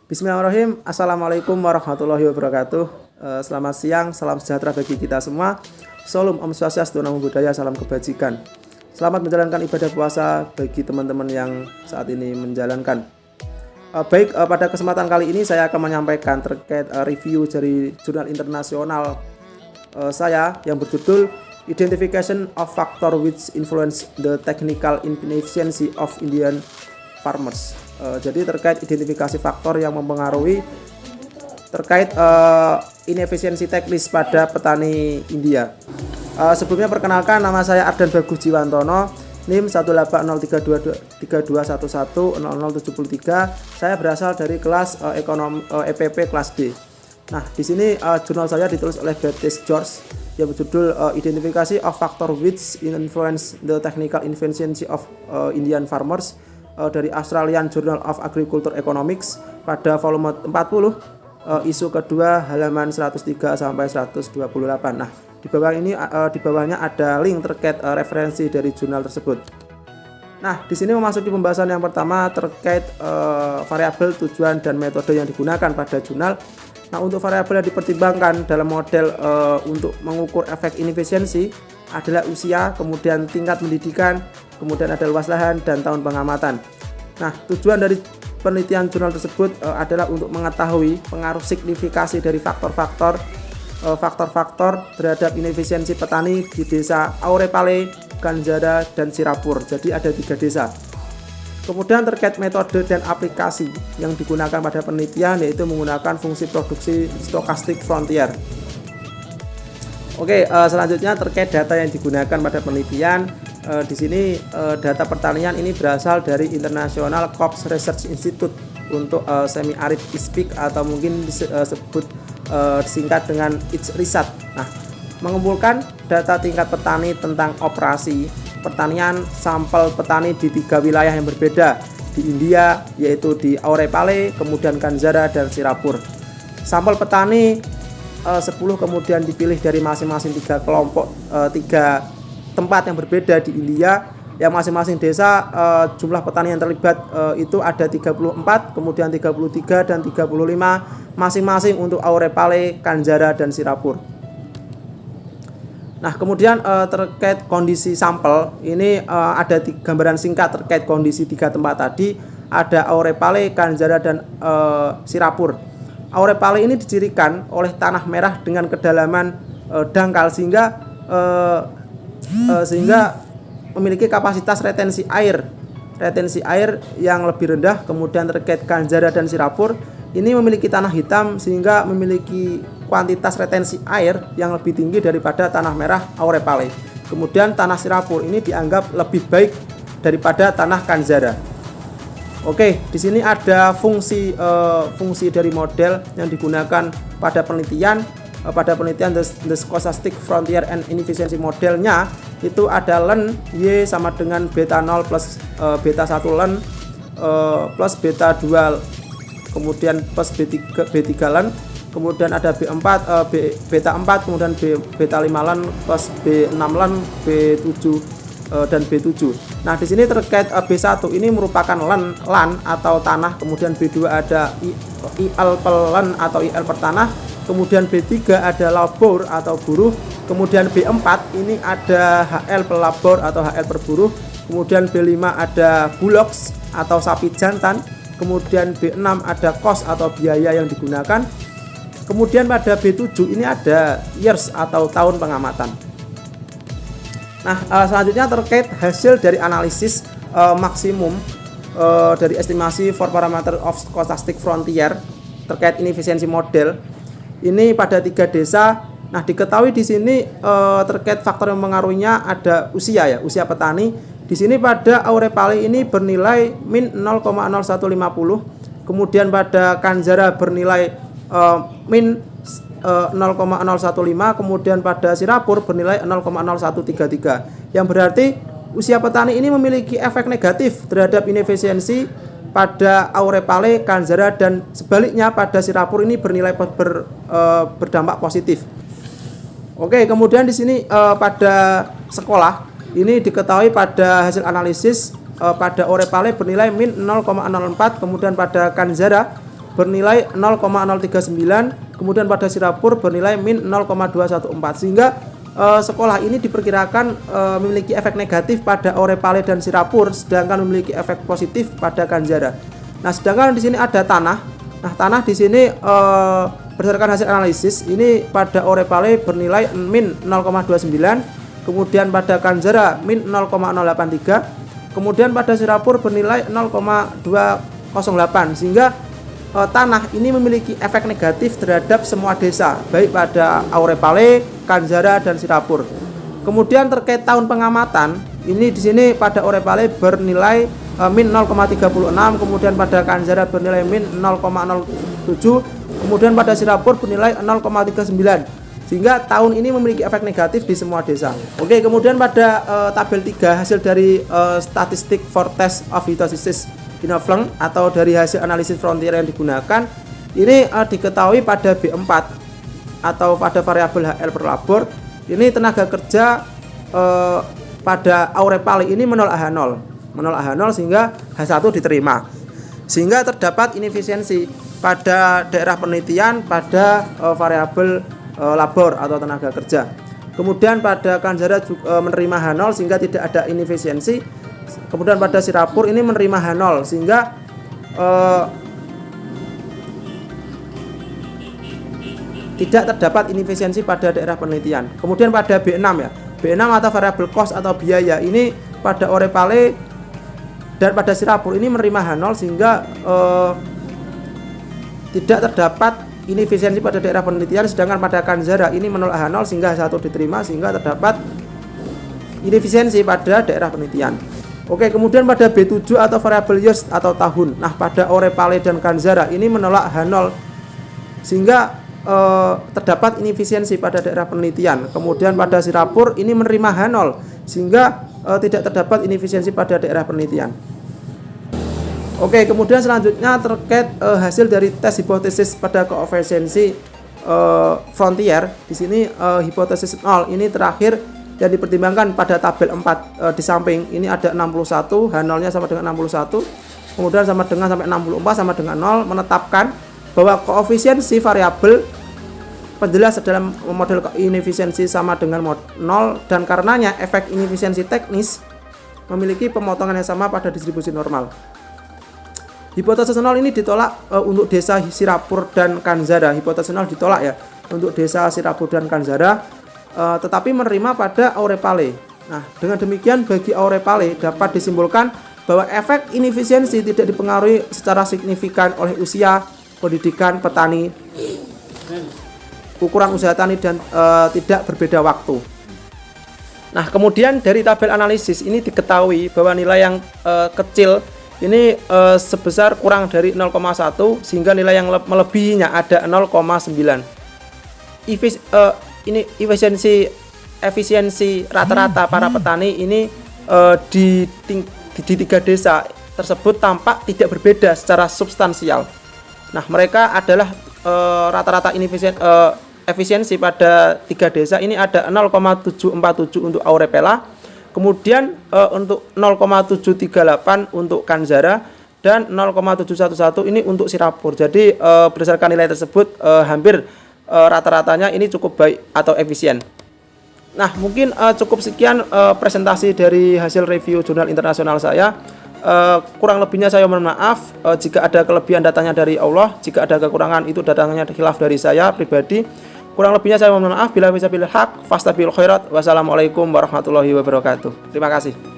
Bismillahirrahmanirrahim. Assalamualaikum warahmatullahi wabarakatuh. Selamat siang, salam sejahtera bagi kita semua. Salam Om Swastiastu, Namo Buddhaya, salam kebajikan. Selamat menjalankan ibadah puasa bagi teman-teman yang saat ini menjalankan. Pada kesempatan kali ini saya akan menyampaikan terkait review dari jurnal internasional saya yang berjudul Identification of Factor which Influence the Technical Inefficiency of Indian Farmers. Jadi terkait identifikasi faktor yang mempengaruhi terkait inefisiensi teknis pada petani India. Sebelumnya perkenalkan, nama saya Ardan Bagus Jiwantono, NIM 18032210073. Saya berasal dari kelas ekonomi EPP kelas D. Nah, di sini jurnal saya ditulis oleh Baptist George yang berjudul Identification of Factor which Influence the Technical Inefficiency of Indian Farmers dari Australian Journal of Agricultural Economics pada volume 40 isu kedua halaman 103 sampai 128. Nah, di bawahnya ada link terkait referensi dari jurnal tersebut. Nah, di sini memasuki pembahasan yang pertama terkait variabel, tujuan dan metode yang digunakan pada jurnal. Nah, untuk variabel yang dipertimbangkan dalam model untuk mengukur efek inefisiensi adalah usia, kemudian tingkat pendidikan, kemudian ada luas lahan dan tahun pengamatan. Nah, tujuan dari penelitian jurnal tersebut adalah untuk mengetahui pengaruh signifikasi dari faktor-faktor terhadap inefisiensi petani di desa Aurepale, Ganjara, dan Sirapur. Jadi ada 3 desa. Kemudian terkait metode dan aplikasi yang digunakan pada penelitian, yaitu menggunakan fungsi produksi stochastic frontier. Oke, selanjutnya terkait data yang digunakan pada penelitian. Di sini data pertanian ini berasal dari International Crops Research Institute untuk semi-arid ISPIC atau mungkin disebut singkat dengan ICRISAT. Nah, mengumpulkan data tingkat petani tentang operasi pertanian sampel petani di 3 wilayah yang berbeda di India, yaitu di Aurepale, kemudian Ganjara, dan Sirapur. Sampel petani 10 kemudian dipilih dari masing-masing 3 kelompok, 3 tempat yang berbeda di India, yang masing-masing desa jumlah petani yang terlibat itu ada 34, kemudian 33 dan 35 masing-masing untuk Aurepale, Ganjara, dan Sirapur. Nah, kemudian terkait kondisi sampel ini ada gambaran singkat terkait kondisi 3 tempat tadi, ada Aurepale, Ganjara, dan Sirapur. Aurepale ini dicirikan oleh tanah merah dengan kedalaman dangkal sehingga memiliki kapasitas retensi air yang lebih rendah. Kemudian terkait Ganjara dan Sirapur ini memiliki tanah hitam sehingga memiliki kuantitas retensi air yang lebih tinggi daripada tanah merah Aurepale. Kemudian tanah Sirapur ini dianggap lebih baik daripada tanah Ganjara. Oke, di sini ada fungsi dari model yang digunakan pada penelitian. Pada penelitian the Stochastic Frontier and Inefficiency modelnya itu ada ln Y sama dengan beta 0 plus beta 1 ln plus beta 2 kemudian plus B3 ln, kemudian ada B4 beta 4 kemudian beta 5 ln plus B6 ln, B7 dan B7. Nah, di sini terkait B1 ini merupakan lan atau tanah, kemudian B2 ada IL per lan atau IL per tanah, kemudian B3 ada labor atau buruh, kemudian B4 ini ada HL per labor atau HL per buruh, kemudian B5 ada bullocks atau sapi jantan, kemudian B6 ada cost atau biaya yang digunakan, kemudian pada B7 ini ada years atau tahun pengamatan. Nah, selanjutnya terkait hasil dari analisis maksimum dari estimasi for parameter of stochastic frontier terkait inefisiensi model ini pada 3 desa. Nah, diketahui di sini terkait faktor yang mengaruhinya ada usia petani. Di sini pada Aurepale ini bernilai min 0,0150, kemudian pada Ganjara bernilai min 0,015, kemudian pada Sirapur bernilai 0,0133, yang berarti usia petani ini memiliki efek negatif terhadap inefisiensi pada Aurepale, Ganjara, dan sebaliknya pada Sirapur ini bernilai berdampak positif. Oke, kemudian di sini pada sekolah ini diketahui pada hasil analisis pada Aurepale bernilai min 0,04, kemudian pada Ganjara bernilai 0,039, kemudian pada Sirapur bernilai min 0,214, sehingga sekolah ini diperkirakan memiliki efek negatif pada Aurepale dan Sirapur, sedangkan memiliki efek positif pada Kanjara. Nah, sedangkan di sini ada tanah. Nah, tanah di sini berdasarkan hasil analisis ini pada Aurepale bernilai min 0,29, kemudian pada Kanjara min 0,083, kemudian pada Sirapur bernilai 0,208, sehingga tanah ini memiliki efek negatif terhadap semua desa, baik pada Aurepale, Kanjara, dan Sirapur. Kemudian terkait tahun pengamatan, ini di sini pada Aurepale bernilai min 0,36, kemudian pada Kanjara bernilai min 0,07, kemudian pada Sirapur bernilai 0,39, sehingga tahun ini memiliki efek negatif di semua desa. Oke, kemudian pada tabel 3 hasil dari statistik for test of hydrostasis Dinofleng atau dari hasil analisis frontier yang digunakan, ini diketahui pada B4 atau pada variabel HL per labor, ini tenaga kerja pada Aurepale ini menolak H0, sehingga H1 diterima, sehingga terdapat inefisiensi pada daerah penelitian pada variabel labor atau tenaga kerja. Kemudian pada Kanjara juga menerima H0 sehingga tidak ada inefisiensi. Kemudian pada Sirapur ini menerima H0 sehingga tidak terdapat inefisiensi pada daerah penelitian. Kemudian pada B6 ya, B6 atau variabel cost atau biaya, ini pada Aurepale dan pada Sirapur ini menerima H0 sehingga tidak terdapat inefisiensi pada daerah penelitian, sedangkan pada Kanjara ini menolak H0 sehingga H1 diterima, sehingga terdapat inefisiensi pada daerah penelitian. Oke, kemudian pada B7 atau variabel years atau tahun. Nah, pada Aurepale dan Kanjara ini menolak H0 sehingga terdapat inefisiensi pada daerah penelitian. Kemudian pada Sirapur ini menerima H0 sehingga tidak terdapat inefisiensi pada daerah penelitian. Oke, kemudian selanjutnya terkait hasil dari tes hipotesis pada koefisiensi frontier. Di sini hipotesis 0 ini terakhir yang dipertimbangkan pada tabel 4 di samping. Ini ada 61, H0-nya sama dengan 61, kemudian sama dengan sampai 64 sama dengan 0, menetapkan bahwa koefisiensi variabel penjelas dalam model inefisiensi sama dengan 0, dan karenanya efek inefisiensi teknis memiliki pemotongan yang sama pada distribusi normal. Hipotesis 0 ini ditolak untuk desa Sirapur dan Kanjara. Hipotesis 0 ditolak ya untuk desa Sirapur dan Kanjara, tetapi menerima pada Aurepale. Nah, dengan demikian bagi Aurepale dapat disimpulkan bahwa efek inefisiensi tidak dipengaruhi secara signifikan oleh usia, pendidikan petani, ukuran usaha tani, dan tidak berbeda waktu. Nah, kemudian dari tabel analisis ini diketahui bahwa nilai yang kecil ini sebesar kurang dari 0,1 sehingga nilai yang melebihinya ada 0,9. Ini efisiensi rata-rata para petani ini di 3 desa tersebut tampak tidak berbeda secara substansial. Nah, mereka adalah rata-rata efisiensi pada 3 desa ini ada 0,747 untuk Aurepale, kemudian untuk 0,738 untuk Kanjara, dan 0,711 ini untuk Sirapur. Jadi berdasarkan nilai tersebut hampir rata-ratanya ini cukup baik atau efisien. Nah, mungkin cukup sekian presentasi dari hasil review jurnal internasional saya. Kurang lebihnya saya mohon maaf. Jika ada kelebihan datangnya dari Allah, jika ada kekurangan itu datangnya khilaf dari saya pribadi. Kurang lebihnya saya mohon maaf. Bila bisa pilih hak, fastabil khairat. Wassalamualaikum warahmatullahi wabarakatuh. Terima kasih.